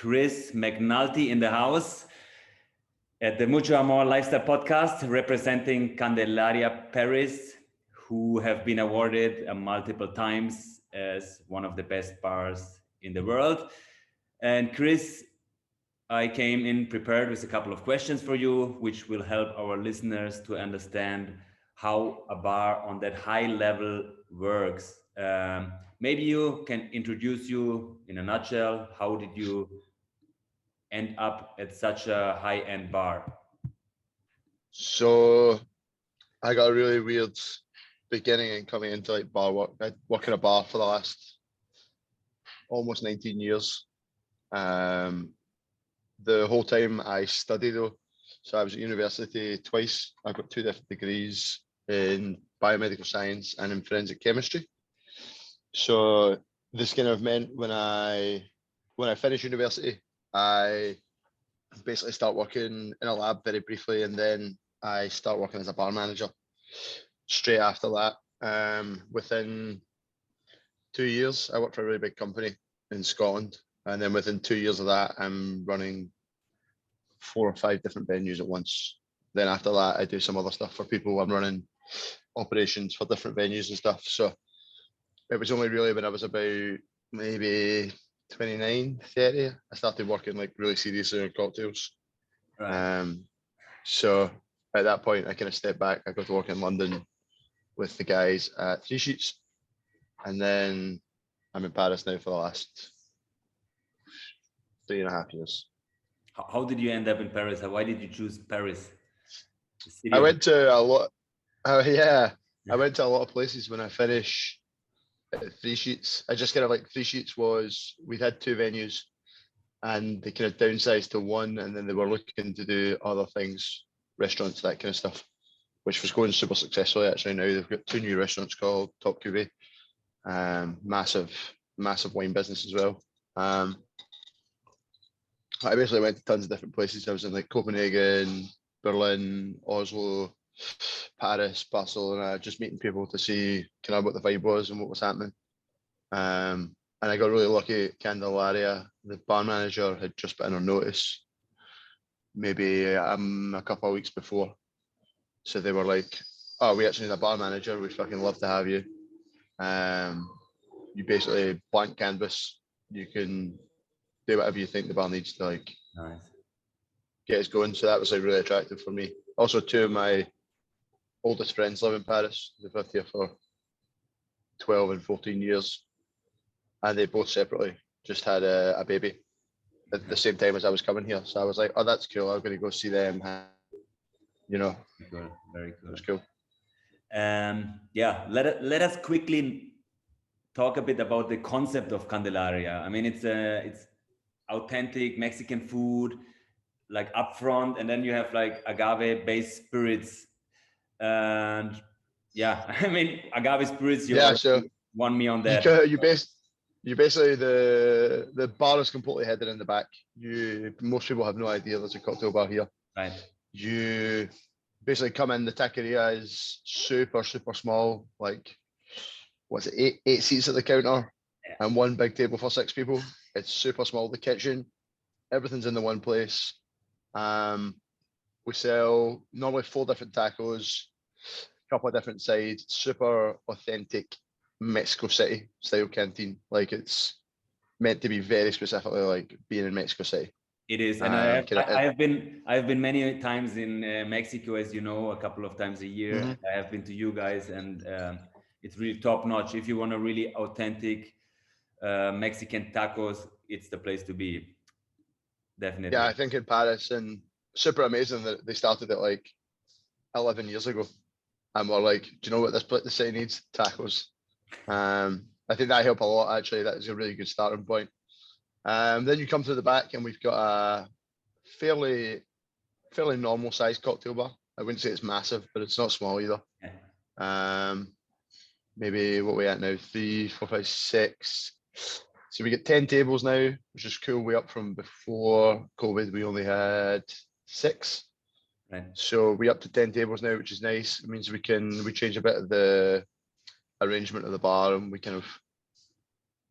Chris Mc Nulty in the house at the MUCHO AMOR Lifestyle Podcast, representing Candelaria Paris, who have been awarded multiple times as one of the best bars in the world. And Chris, I came in prepared with a couple of questions for you, which will help our listeners to understand how a bar on that high level works. Maybe you can introduce you in a nutshell. How did you end up at such a high-end bar? So I got a really weird beginning in coming into like bar work. I worked in a bar for the last almost 19 years. The whole time I studied though. So I was at university twice. I got 2 different degrees in biomedical science and in forensic chemistry. So this kind of meant when I finished university, I basically start working in a lab very briefly, and then I start working as a bar manager straight after that. Within 2 years, I worked for a really big company in Scotland. And then within 2 years of that, I'm running 4 or 5 different venues at once. Then after that, I do some other stuff for people. I'm running operations for different venues and stuff. So it was only really when I was about maybe 29, 30, I started working like really seriously on cocktails. Right. So at that point, I kind of stepped back. I got to work in London with the guys at Three Sheets. And then I'm in Paris now for the last 3.5 years. How did you end up in Paris? Why did you choose Paris? I went to a lot. I went to a lot of places when I finished at Three Sheets. I just kind of like Three Sheets was, we had 2 venues and they kind of downsized to 1, and then they were looking to do other things, restaurants, that kind of stuff, which was going super successfully actually. Now they've got 2 new restaurants called Top Cuvée, massive wine business as well. I basically went to tons of different places. I was in like Copenhagen, Berlin, Oslo, Paris, Barcelona, just meeting people to see kind of what the vibe was and what was happening. And I got really lucky at Candelaria. The bar manager had just put in her notice, maybe a couple of weeks before. So they were like, "Oh, we actually need a bar manager. We'd fucking love to have you." You basically blank canvas. You can do whatever you think the bar needs to like get us going. So that was like really attractive for me. Also, 2 of my oldest friends live in Paris. They've lived here for 12 and 14 years. And they both separately just had a baby at the same time as I was coming here. So I was like, oh, that's cool. I'm going to go see them. You know, cool. Very cool. It was cool. Yeah, let us quickly talk a bit about the concept of Candelaria. I mean, it's authentic Mexican food, like upfront, and then you have like agave-based spirits. And yeah, I mean, agave spirits, so won me on that. You basically, the bar is completely hidden in the back. Most people have no idea there's a cocktail bar here. Right. You basically come in, the taqueria is super small, like what's it, eight seats at the counter, and 1 big table for 6 people. It's super small. The kitchen, everything's in the one place. We sell normally 4 different tacos, a couple of different sides, super authentic Mexico City style canteen. Like it's meant to be very specifically like being in Mexico City. It is, and I've been many times in Mexico, as you know, a couple of times a year. Mm-hmm. I have been to you guys, and it's really top notch. If you want a really authentic Mexican tacos, it's the place to be. Definitely. Yeah, I think in Paris, and super amazing that they started it like 11 years ago, and we're like, do you know what the city needs? Tacos. I think that helped a lot. Actually, that is a really good starting point. Then you come to the back, and we've got a fairly normal sized cocktail bar. I wouldn't say it's massive, but it's not small either. Yeah. Maybe what we at now? 3, 4, 5, 6. So we get 10 tables now, which is cool. Way up from before COVID, we only had 6. Right. So we up to 10 tables now, which is nice. It means we change a bit of the arrangement of the bar, and we kind of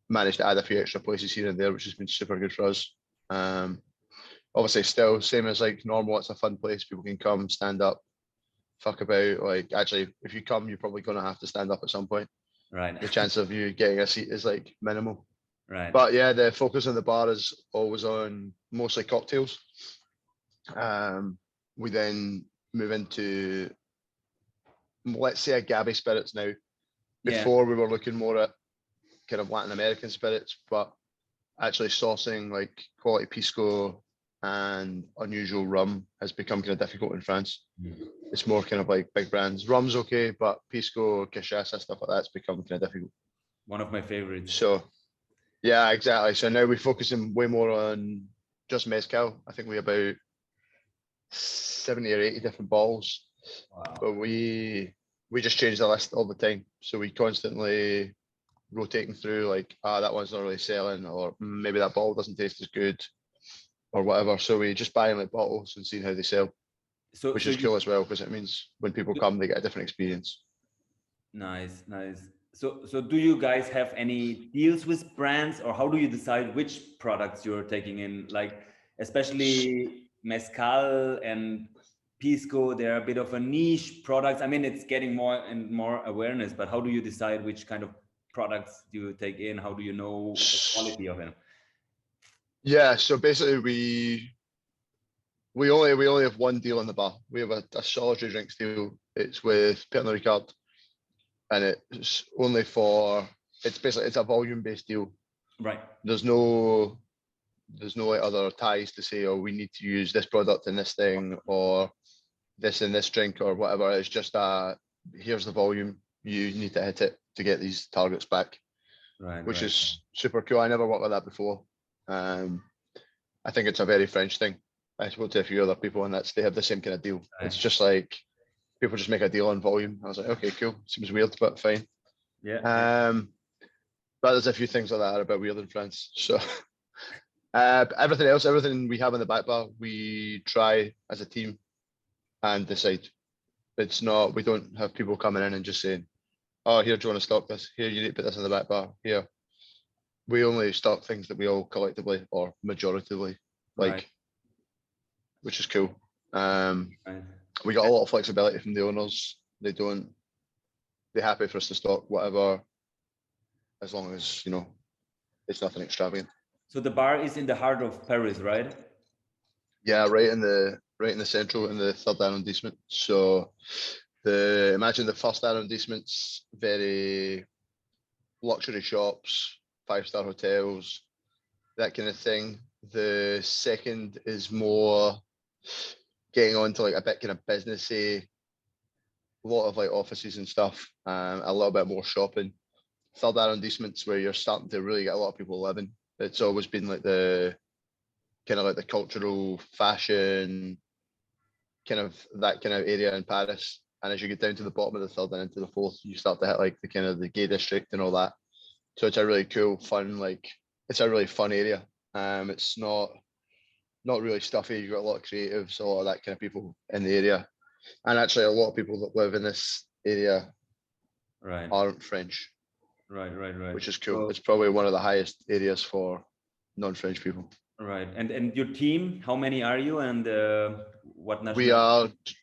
managed to add a few extra places here and there, which has been super good for us. Obviously still same as like normal, it's a fun place. People can come, stand up, fuck about. Like actually, if you come, you're probably gonna have to stand up at some point. Right. The chance of you getting a seat is like minimal. Right. But yeah, the focus on the bar is always on mostly cocktails. We then move into, let's say, agave spirits now. Yeah. Before we were looking more at kind of Latin American spirits, but actually sourcing like quality pisco and unusual rum has become kind of difficult in France. It's more kind of like big brands. Rum's okay, but pisco, cachaça, stuff like that's become kind of difficult. One of my favorites. So yeah, exactly. So now we're focusing way more on just mezcal. I think we have about 70 or 80 different bottles. Wow. But we just change the list all the time. So we constantly rotating through like, that one's not really selling, or maybe that bottle doesn't taste as good or whatever. So we just buy like bottles and seeing how they sell, which is cool as well, because it means when people come, they get a different experience. Nice, nice. So do you guys have any deals with brands, or how do you decide which products you're taking in? Like, especially mezcal and pisco, they're a bit of a niche products. I mean, it's getting more and more awareness, but how do you decide which kind of products do you take in? How do you know the quality of it? Yeah, so basically we only have one deal in the bar. We have a solitary drinks deal. It's with Pernod Ricard, and it's only for, it's a volume based deal. Right. There's no like other ties to say, oh, we need to use this product in this thing, or this in this drink, or whatever. It's just here's the volume, you need to hit it to get these targets back. Right. Which is super cool. I never worked like that before. I think it's a very French thing. I spoke to a few other people, and they have the same kind of deal. Right. It's just like people just make a deal on volume. I was like, okay, cool. Seems weird, but fine. Yeah. But there's a few things like that are a bit weird in France. So everything we have in the back bar, we try as a team and decide. It's not, we don't have people coming in and just saying, oh, here, do you want to stock this? Here, you need to put this in the back bar. Here. We only stock things that we all collectively or majoritively like, right. Which is cool. Right. We got a lot of flexibility from the owners. They're happy for us to stock whatever, as long as, it's nothing extravagant. So the bar is in the heart of Paris, right? Yeah, right in the central, in the third arrondissement. So imagine the first arrondissement's very luxury shops, 5-star hotels, that kind of thing. The second is more getting on to like a bit kind of businessy, a lot of like offices and stuff, a little bit more shopping. Third arrondissement's where you're starting to really get a lot of people living. It's always been like the kind of like the cultural fashion, kind of that kind of area in Paris. And as you get down to the bottom of the third and into the fourth, you start to hit like the kind of the gay district and all that. So it's a really cool, fun, it's a really fun area. It's not really stuffy. You've got a lot of creatives, a lot of that kind of people in the area. And actually a lot of people that live in this area aren't French. Right. Which is cool. So, it's probably one of the highest areas for non-French people. Right. And your team, how many are you, and what nationality?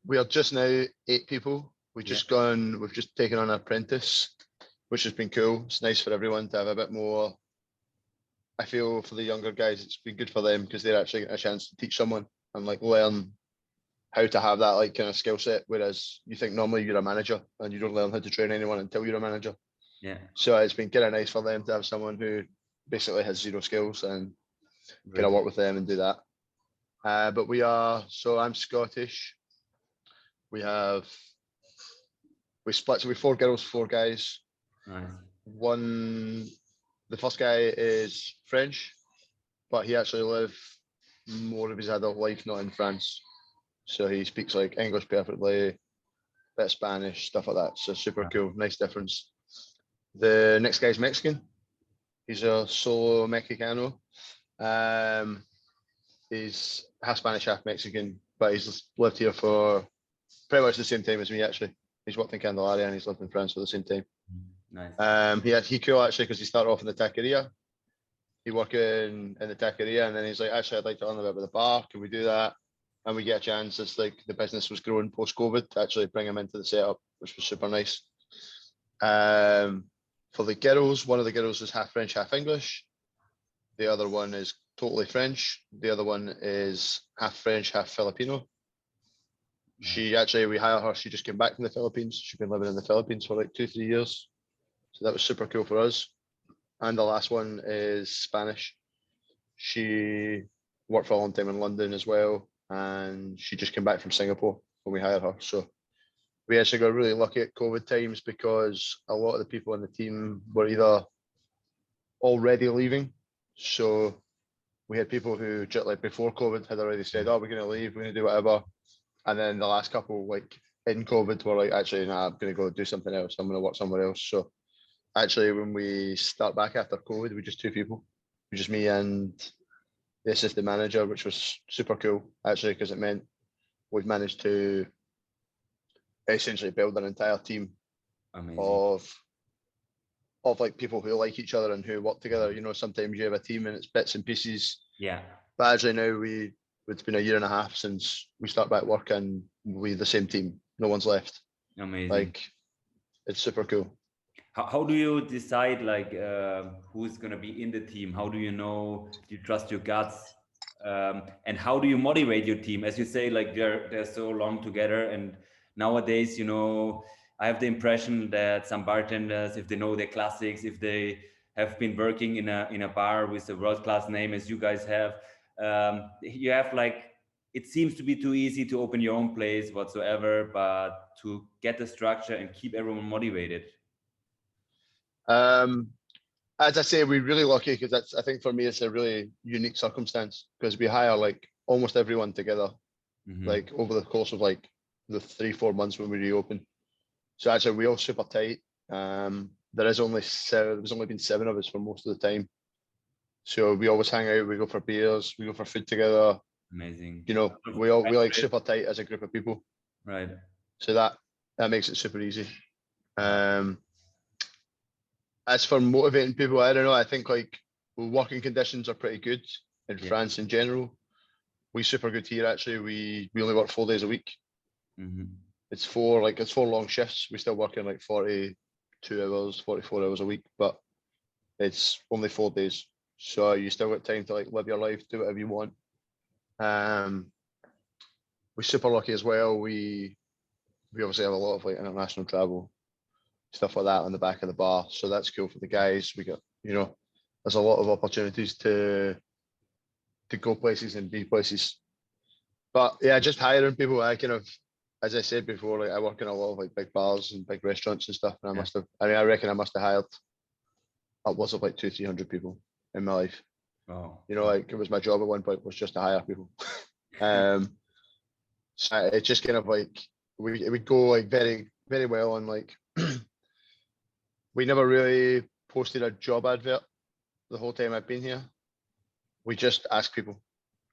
We are just now 8 people. We've just taken on an apprentice, which has been cool. It's nice for everyone to have a bit more. I feel for the younger guys, it's been good for them because they're actually getting a chance to teach someone and like learn how to have that like kind of skill set. Whereas you think normally you're a manager and you don't learn how to train anyone until you're a manager. Yeah. So it's been kind of nice for them to have someone who basically has zero skills and kind of work with them and do that. But so I'm Scottish. We split, so we're 4 girls, 4 guys. Nice. The first guy is French, but he actually lived more of his adult life not in France. So he speaks like English perfectly, bit of Spanish, stuff like that. So super cool, nice difference. The next guy's Mexican. He's a solo Mexicano. He's half Spanish, half Mexican, but he's lived here for pretty much the same time as me, actually. He's worked in Candelaria and he's lived in France for the same time. Nice. He cool, actually, because he started off in the taqueria. he working in the taqueria, and then he's like, actually, I'd like to learn a bit about the bar. Can we do that? And we get a chance, as like the business was growing post-COVID, to actually bring him into the setup, which was super nice. For the girls, one of the girls is half French, half English. The other one is totally French. The other one is half French, half Filipino. She actually, we hire her, she just came back from the Philippines. She's been living in the Philippines for like 2-3 years. So that was super cool for us. And the last one is Spanish. She worked for a long time in London as well. And she just came back from Singapore when we hired her. So we actually got really lucky at COVID times because a lot of the people in the team were either already leaving. So we had people who, just like before COVID, had already said, oh, we're going to leave, we're going to do whatever. And then the last couple, like in COVID, were like, actually, nah, I'm going to go do something else. I'm going to work somewhere else. So actually, when we start back after COVID, we just 2 people, just me and the assistant manager, which was super cool, actually, because it meant we've managed to essentially build an entire team of like people who like each other and who work together. You know, sometimes you have a team and it's bits and pieces. Yeah. But actually now it's been a year and a half since we start back working with the same team. No one's left. Amazing. Like, it's super cool. How do you decide like who's going to be in the team? How do you know, do you trust your guts? And how do you motivate your team? As you say, like they're so long together, and nowadays, you know, I have the impression that some bartenders, if they know their classics, if they have been working in a bar with a world-class name as you guys have, you have like, it seems to be too easy to open your own place whatsoever, but to get the structure and keep everyone motivated. As I say, we're really lucky because I think for me, it's a really unique circumstance because we hire like almost everyone together, like over the course of like the 3-4 months when we reopen. So actually, we're all super tight. There's only been 7 of us for most of the time. So we always hang out, we go for beers, we go for food together. Amazing. You know, we like super tight as a group of people. Right. So that makes it super easy. As for motivating people, I don't know. I think like working conditions are pretty good in France in general. We're super good here actually. We only work 4 days a week. It's 4 long shifts. We still work in like 42 hours, 44 hours a week, but it's only 4 days. So you still got time to like live your life, do whatever you want. We're super lucky as well. We obviously have a lot of like international travel, stuff like that on the back of the bar. So that's cool for the guys. We got, you know, there's a lot of opportunities to go places and be places. But yeah, just hiring people, I kind of, as I said before, like I work in a lot of like big bars and big restaurants and stuff. And I reckon I must have hired upwards of like 200-300 people in my life. Oh. You know, like it was my job at one point was just to hire people. So it's just kind of like, we go like very, very well on like, we never really posted a job advert the whole time I've been here. We just ask people,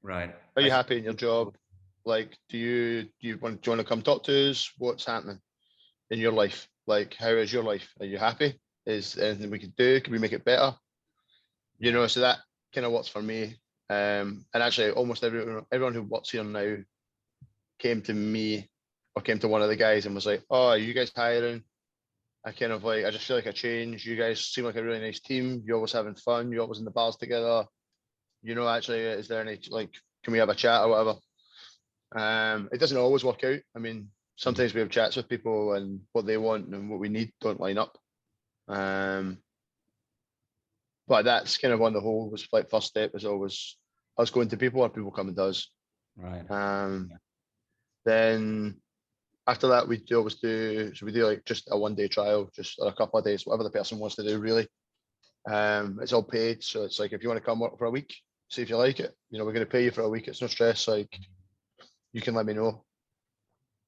right? Are you happy in your job? Like, do you want to come talk to us? What's happening in your life? Like, how is your life? Are you happy? Is there anything we could do? Can we make it better? You know, so that kind of works for me. And actually, almost everyone who works here now came to me or came to one of the guys and was like, "Oh, are you guys hiring?" I kind of like, I just feel like a change. You guys seem like a really nice team. You're always having fun. You're always in the bars together. You know, actually, is there any, like, can we have a chat or whatever? It doesn't always work out. I mean, sometimes we have chats with people and what they want and what we need don't line up. But that's kind of on the whole was like first step is always us going to people or people coming to us. Right. Then after that, we do like just a 1-day trial, just or a couple of days, whatever the person wants to do, really. It's all paid. So it's like, if you want to come work for a week, see if you like it, you know, we're going to pay you for a week. It's no stress. Like, you can let me know.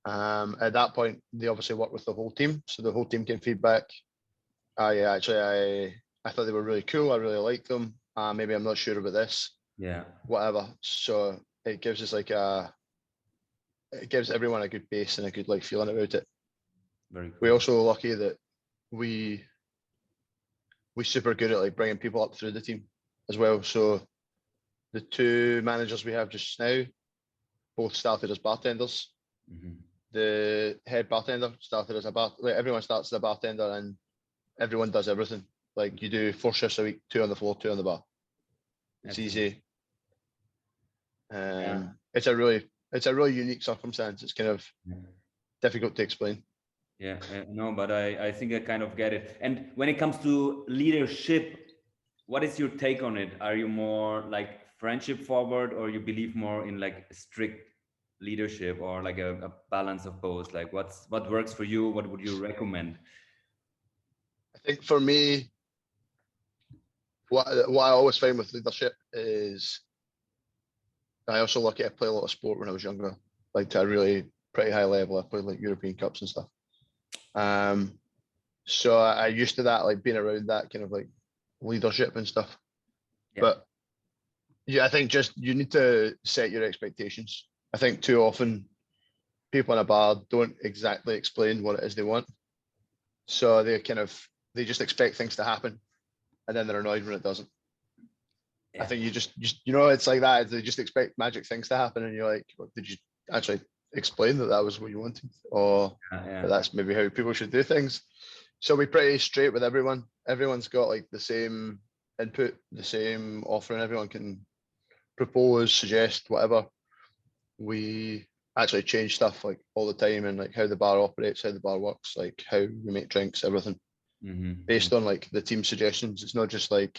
At that point, they obviously work with the whole team. So the whole team can feedback. I thought they were really cool. I really liked them. Maybe I'm not sure about this. Yeah. Whatever. So it gives us like it gives everyone a good base and a good like feeling about it. Very cool. We're also lucky that we're super good at like bringing people up through the team. as well. So the two managers we have just now both started as bartenders. Mhm. The head bartender started as a like everyone starts as a bartender, and everyone does everything. Like you do 4 shifts a week, 2 on the floor, 2 on the bar. It's easy. It's a really unique circumstance. It's kind of difficult to explain. Yeah, no, but I think I kind of get it. And when it comes to leadership, what is your take on it? Are you more like friendship forward, or you believe more in like strict leadership, or like a balance of both? Like what works for you? What would you recommend? I think for me, what I always find with leadership is I also lucky I played a lot of sport when I was younger, like to a really pretty high level. I played like European Cups and stuff. So I used to that, like being around that kind of like leadership and stuff. Yeah. But yeah, I think just you need to set your expectations. I think too often people in a bar don't exactly explain what it is they want. So they just expect things to happen, and then they're annoyed when it doesn't. Yeah. I think you just it's like that. They just expect magic things to happen, and you're like, well, did you actually explain that was what you wanted, or that's maybe how people should do things? So we're pretty straight with everyone. Everyone's got like the same input, the same offering. Everyone can propose, suggest, whatever. We actually change stuff like all the time, and like how the bar operates, how the bar works, like how we make drinks, everything based on like the team suggestions. It's not just like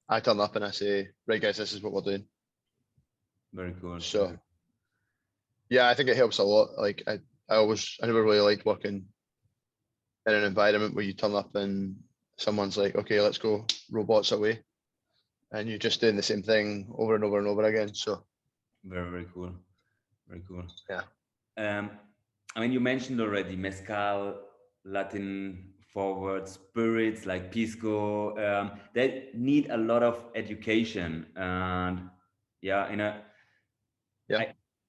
I turn up and I say, right guys, this is what we're doing. Very cool. So yeah, I think it helps a lot. Like I never really liked working in an environment where you turn up and someone's like, okay, let's go, robots away, and you're just doing the same thing over and over and over again. So very cool. Very cool. Yeah. I mean, you mentioned already mezcal, Latin forward spirits like pisco. They need a lot of education, and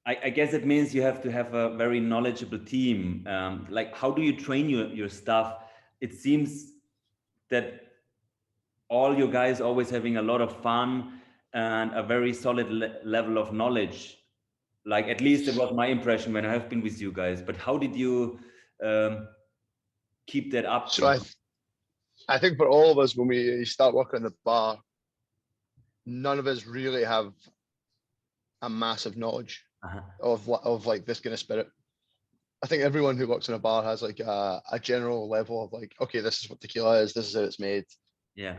I guess it means you have to have a very knowledgeable team. Like, how do you train your staff? It seems that all you guys always having a lot of fun and a very solid level of knowledge. Like, at least it was my impression when I have been with you guys. But how did you keep that up? So I think for all of us, when we start working in the bar, none of us really have a massive knowledge of like this kind of spirit. I think everyone who works in a bar has like a general level of like, okay, this is what tequila is, this is how it's made. Yeah.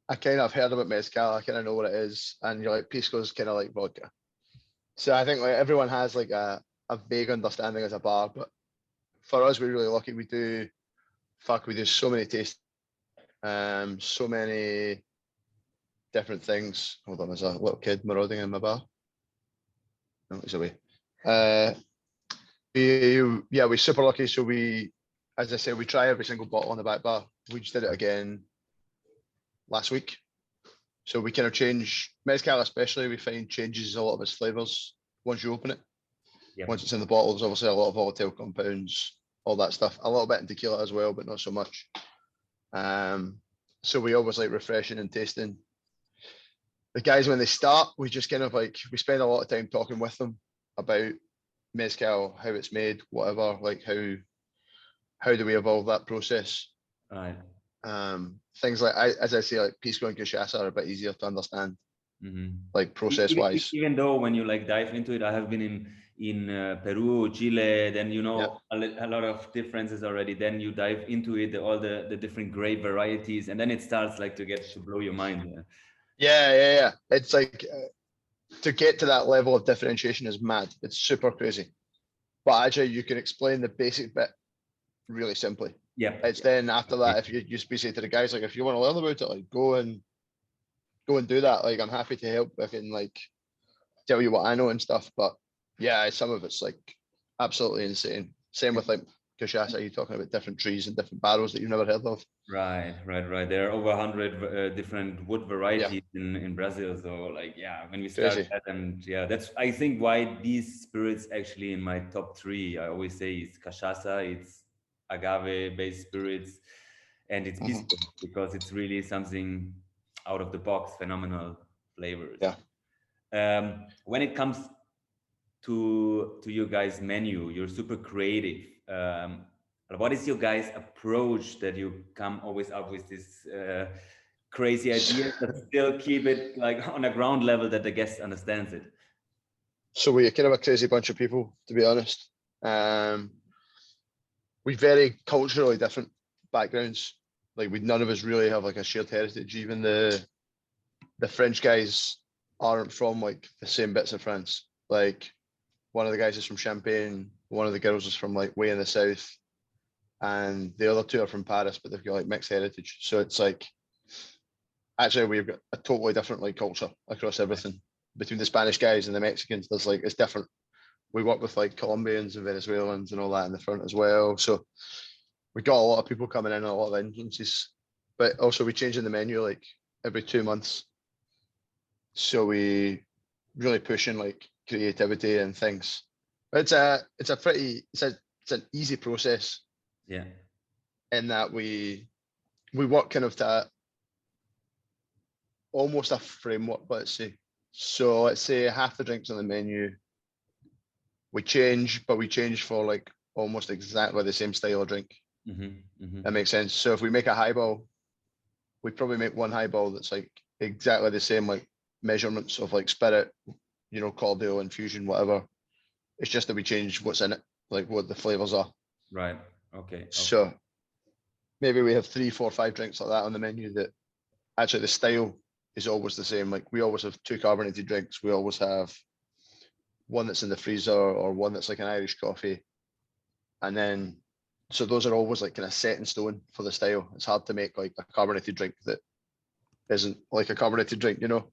I kind of heard about mezcal, I kind of know what it is, and you're like, pisco is kind of like vodka. So I think like everyone has like a vague understanding as a bar, but for us, we're really lucky. We do so many tastes, so many different things. Hold on, there's a little kid marauding in my bar. No, he's away. We're super lucky. So as I said, we try every single bottle on the back bar. We just did it again last week. So we kind of change mezcal, especially we find changes a lot of its flavors once you open it. Yep. Once it's in the bottle, there's obviously a lot of volatile compounds, all that stuff. A little bit in tequila as well, but not so much. So we always like refreshing and tasting. The guys, when they start, we just kind of like, we spend a lot of time talking with them about mezcal, how it's made, whatever, like how do we evolve that process? Right. Things like, as I say, like pisco and cachaça are a bit easier to understand, like process-wise. Even though when you like dive into it, I have been in Peru, Chile, then a lot of differences already. Then you dive into it, all the different grape varieties, and then it starts like to blow your mind. Yeah. It's like to get to that level of differentiation is mad. It's super crazy. But actually, you can explain the basic bit really simply. Yeah. It's then after that, if you just be saying to the guys, like, if you want to learn about it, like go and do that. Like, I'm happy to help. I can like tell you what I know and stuff. But yeah, some of it's like absolutely insane. Same with like cachaça. You're talking about different trees and different barrels that you've never heard of. Right. There are over 100 different wood varieties in Brazil. So like, when we start that, and that's, I think, why these spirits actually in my top 3, I always say it's cachaça, it's agave based spirits, and it's pisco, because it's really something out of the box, phenomenal flavors. Yeah. When it comes to your guys' menu, you're super creative. What is your guys' approach that you come always up with this crazy idea, but still keep it like on a ground level that the guest understands it? So we're kind of a crazy bunch of people, to be honest. We very culturally different backgrounds. Like none of us really have like a shared heritage. Even the French guys aren't from like the same bits of France. Like one of the guys is from Champagne, one of the girls is from like way in the south, and the other two are from Paris, but they've got like mixed heritage. So it's like actually we've got a totally different like culture across everything. Between the Spanish guys and the Mexicans, there's like it's different. We work with like Colombians and Venezuelans and all that in the front as well. So we got a lot of people coming in and a lot of influences, but also we change in the menu like every 2 months. So we really pushing like creativity and things. But it's an easy process. Yeah. In that we work kind of to almost a framework, let's say. So let's say half the drinks on the menu we change, but we change for like almost exactly the same style of drink. That makes sense. So if we make a highball, we probably make one highball that's like exactly the same like measurements of like spirit, you know, cordial, infusion, whatever. It's just that we change what's in it, like what the flavors are. Right. Okay. So maybe we have 3, 4, 5 drinks like that on the menu that actually the style is always the same. Like we always have 2 carbonated drinks. We always have one that's in the freezer or one that's like an Irish coffee. And then, so those are always like kind of set in stone for the style. It's hard to make like a carbonated drink that isn't like a carbonated drink, you know?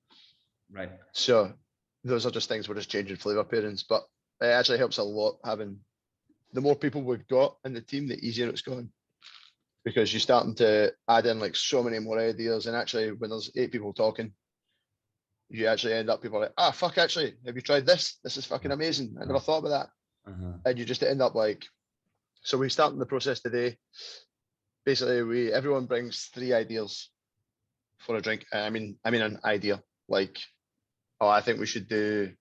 Right. So those are just things we're just changing flavor pairings, but it actually helps a lot having the more people we've got in the team, the easier it's going, because you're starting to add in like so many more ideas. And actually when there's 8 people talking, you actually end up people are like, fuck, actually, have you tried this? This is fucking amazing. I never thought about that. And you just end up like, so we start the process today. Basically, everyone brings 3 ideas for a drink. I mean an idea like, I think we should do,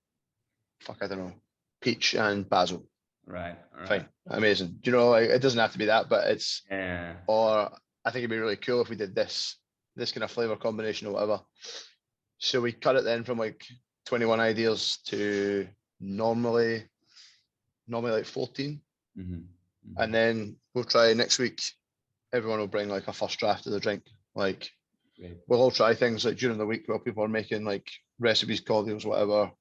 I don't know, peach and basil. Right. Fine, amazing. Do you know, like, it doesn't have to be that, but it's, yeah. Or I think it'd be really cool if we did this kind of flavor combination or whatever. So we cut it then from like 21 ideas to normally like 14. And then we'll try next week. Everyone will bring like a first draft of the drink. Like we'll all try things like during the week while people are making like recipes, cordials, whatever.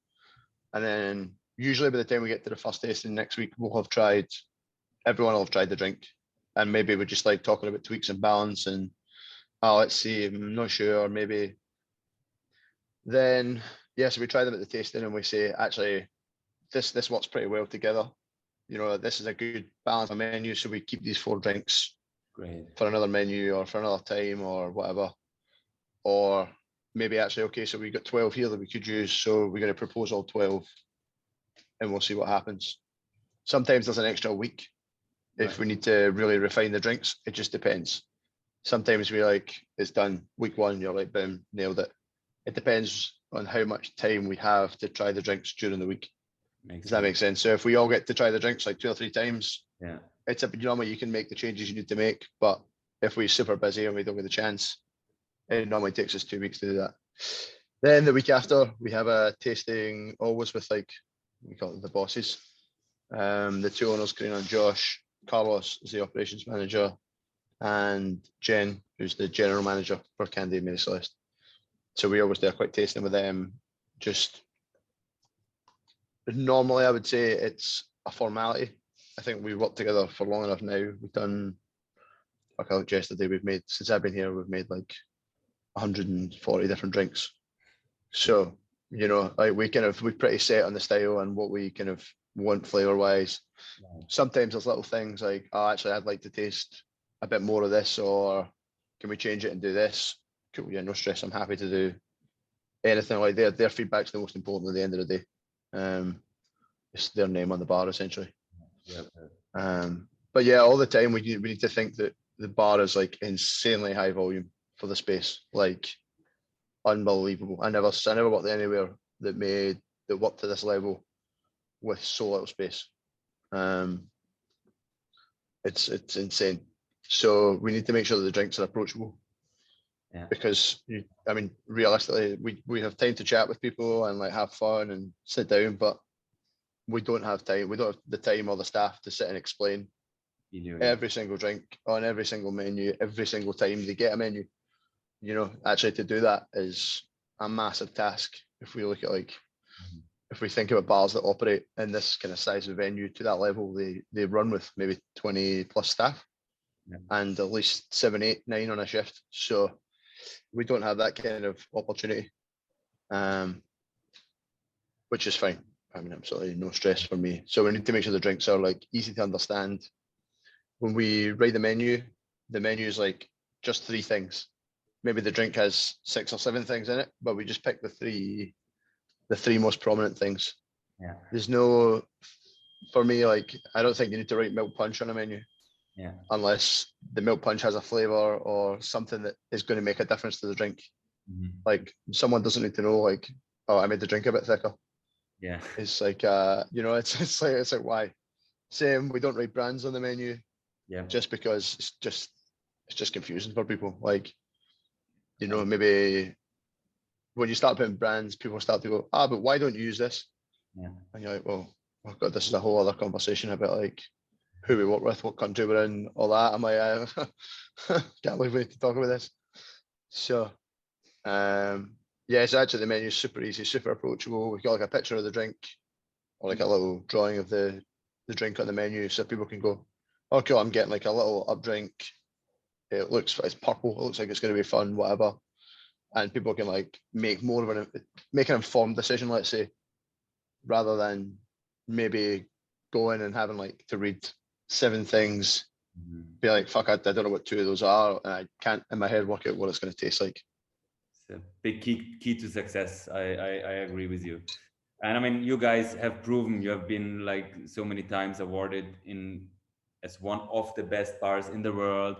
And then usually by the time we get to the first tasting next week, everyone will have tried the drink. And maybe we're just like talking about tweaks and balance and, let's see, I'm not sure, maybe. Then, so we try them at the tasting and we say, actually, this works pretty well together. You know, this is a good balance of menu. So we keep these 4 drinks for another menu or for another time or whatever. Or maybe actually, okay, so we've got 12 here that we could use. So we're going to propose all 12 and we'll see what happens. Sometimes there's an extra week if we need to really refine the drinks. It just depends. Sometimes we like, it's done week 1, you're like, boom, nailed it. It depends on how much time we have to try the drinks during the week. Does that make sense? So if we all get to try the drinks like 2 or 3 times, it's normally you can make the changes you need to make. But if we're super busy and we don't get the chance, it normally takes us 2 weeks to do that. Then the week after, we have a tasting always with like, we call it the bosses. The 2 owners, Karina and Josh. Carlos is the operations manager, and Jen, who's the general manager for Candy and Mary Celeste. So we always do a quick tasting with them. Just normally, I would say it's a formality. I think we've worked together for long enough now. We've done, like yesterday, since I've been here, we've made like 140 different drinks. So, you know, like we're pretty set on the style and what we kind of want flavor wise. Sometimes there's little things like, actually, I'd like to taste a bit more of this, or can we change it and do this? Cool, no stress. I'm happy to do anything like that. Their feedback's the most important at the end of the day. It's their name on the bar essentially. But all the time we need to think that the bar is like insanely high volume for the space. Like unbelievable. I never worked anywhere that worked to this level with so little space. It's insane. So we need to make sure that the drinks are approachable. Yeah. Because realistically, we have time to chat with people and like have fun and sit down, but we don't have time. We don't have the time or the staff to sit and explain every single drink on every single menu every single time they get a menu. You know, actually to do that is a massive task. If we look at if we think about bars that operate in this kind of size of venue to that level, they run with maybe 20 plus staff and at least 7, 8, 9 on a shift. So we don't have that kind of opportunity, which is fine. I mean, absolutely no stress for me. So we need to make sure the drinks are like easy to understand. When we write the menu is like just 3 things. Maybe the drink has 6 or 7 things in it, but we just pick the three most prominent things. Yeah. There's no, for me, like, I don't think you need to write milk punch on a menu. Yeah. Unless the milk punch has a flavor or something that is going to make a difference to the drink. Like someone doesn't need to know like, oh, I made the drink a bit thicker. Yeah. It's like it's like why? Same, we don't write brands on the menu. Yeah. Just because it's just confusing for people. Like, you know, maybe when you start putting brands, people start to go, but why don't you use this? Yeah. And you're like, well, oh God, this is a whole other conversation about like who we work with, what country we're in, all that. I'm like, can't believe we need to talk about this. So, so actually the menu is super easy, super approachable. We've got like a picture of the drink or like a little drawing of the drink on the menu, so people can go, okay, I'm getting like a little up drink. It's purple. It looks like it's going to be fun, whatever. And people can like make an informed decision, let's say, rather than maybe going and having like to read 7 things, be like, fuck, I don't know what 2 of those are, and I can't in my head work out what it's going to taste like. It's a big key to success. I agree with you. And I mean, you guys have proven, you have been like so many times awarded as one of the best bars in the world.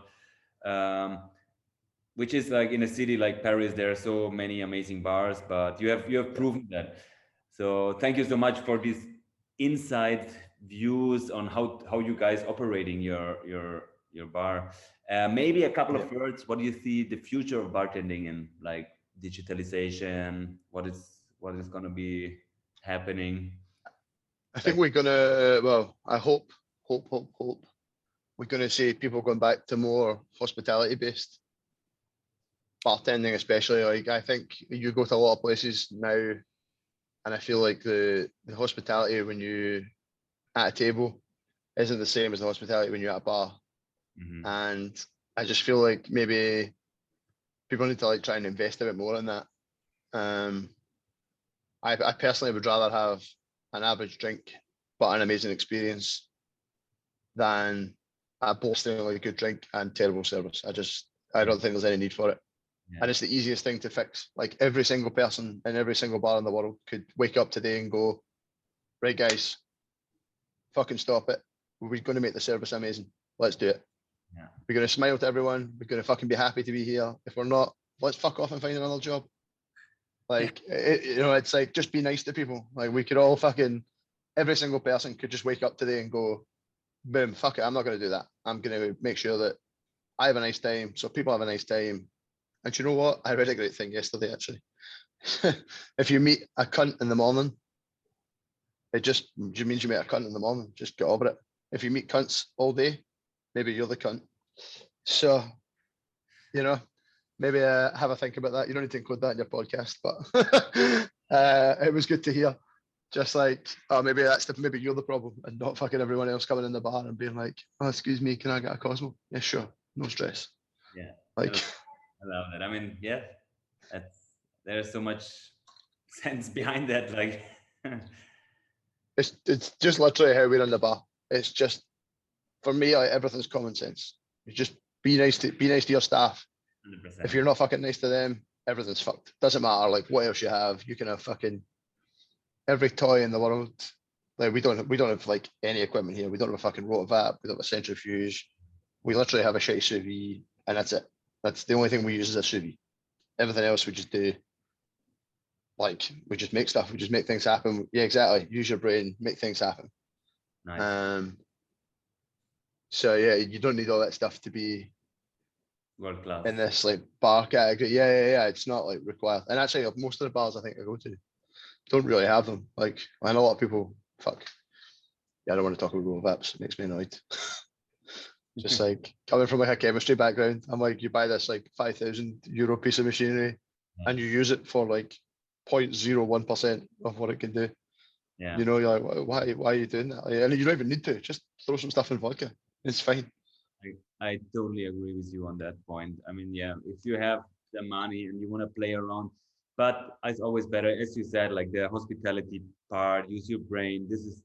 Which is like in a city like Paris, there are so many amazing bars, but you have proven that. So thank you so much for these inside views on how you guys operating your bar. Maybe a couple of words. What do you see the future of bartending in, like digitalization? What is going to be happening? I think we're gonna. Well, I hope. We're gonna see people going back to more hospitality based bartending, especially. Like, I think you go to a lot of places now, and I feel like the hospitality when you at a table isn't the same as the hospitality when you're at a bar. And I just feel like maybe people need to like try and invest a bit more in that. I personally would rather have an average drink but an amazing experience than a blastingly good drink and terrible service. I don't think there's any need for it. And it's the easiest thing to fix. Like, every single person in every single bar in the world could wake up today and go, right guys, fucking stop it. We're going to make the service amazing. Let's do it. We're going to smile to everyone. We're going to fucking be happy to be here. If we're not, let's fuck off and find another job. Like, it's like, just be nice to people. Like, we could all every single person could just wake up today and go, boom, fuck it, I'm not going to do that. I'm going to make sure that I have a nice time, so people have a nice time. And you know what? I read a great thing yesterday, actually. If you meet a cunt in the morning, it just means you meet a cunt in the morning. Just get over it. If you meet cunts all day, maybe you're the cunt. So, maybe have a think about that. You don't need to include that in your podcast, but it was good to hear. Just like, maybe you're the problem and not fucking everyone else coming in the bar and being like, oh, excuse me, can I get a Cosmo? Yeah, sure. No stress. Yeah. Like, I love that. I mean, yeah, there's so much sense behind that. Like, it's just literally how we run the bar. It's just, for me, like, everything's common sense. You just be nice to your staff. 100%. If you're not fucking nice to them, everything's fucked. Doesn't matter like what else you have. You can have fucking every toy in the world. Like, we don't have like any equipment here. We don't have a fucking rotovac. We don't have a centrifuge. We literally have a shitty sous vide, and that's it. That's the only thing we use is a sous vide. Everything else we just do like we just make stuff, we just make things happen. Yeah, exactly. Use your brain, make things happen. Nice. So yeah, you don't need all that stuff to be World class. in this like bar category. Yeah. It's not like required. And actually, most of the bars I think I go to don't really have them. Like I know a lot of people. Fuck. Yeah, I don't want to talk about Google Maps. It makes me annoyed. Just like coming from like a chemistry background, I'm like, you buy this like €5,000 piece of machinery, and you use it for like 0.01% of what it can do. Yeah. You know, you're like, why are you doing that? And you don't even need to. Just throw some stuff in vodka. It's fine. I totally agree with you on that point. I mean, yeah, if you have the money and you want to play around, but it's always better, as you said, like the hospitality part, use your brain. This is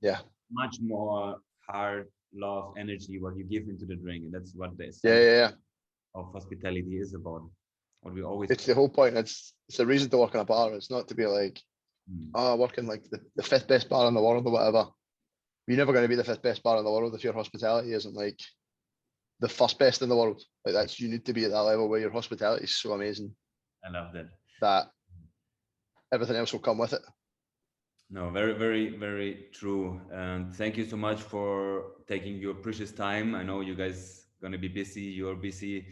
much more hard love energy what you give into the drink, and that's what the essence of hospitality is about. What we always. It's the whole point. It's the reason to work in a bar. It's not to be like, working like the fifth best bar in the world or whatever. You're never going to be the fifth best bar in the world if your hospitality isn't like the first best in the world. Like that's, you need to be at that level where your hospitality is so amazing. I love that. That everything else will come with it. No, very, very, very true. And thank you so much for taking your precious time. I know you guys gonna be busy. You're busy.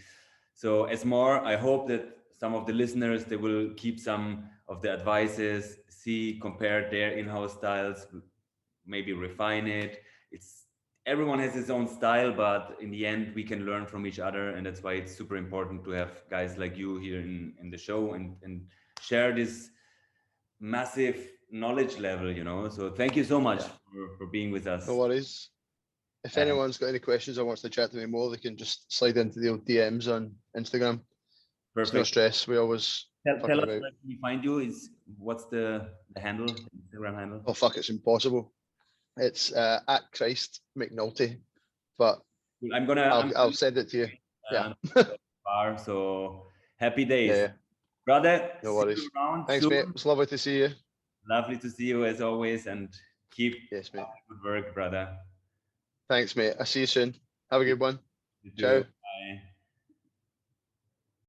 So as more, I hope that some of the listeners, they will keep some of the advices, compare their in-house styles, maybe refine it. It's everyone has his own style, but in the end, we can learn from each other, and that's why it's super important to have guys like you here in the show and share this massive knowledge level, you know. So thank you so much for being with us. No worries. If anyone's got any questions or wants to chat to me more, they can just slide into the old DMs on Instagram. Perfect. It's no stress. We always tell us where can we find you. What's the handle, Instagram handle? Oh fuck, it's impossible. It's at Chris Mc Nulty, but I'll send it to you. Bar, so happy days, brother. No worries. Thanks, mate. It's lovely to see you. Lovely to see you as always, and keep mate. Good work, brother. Thanks, mate. I'll see you soon. Have a good one. Ciao.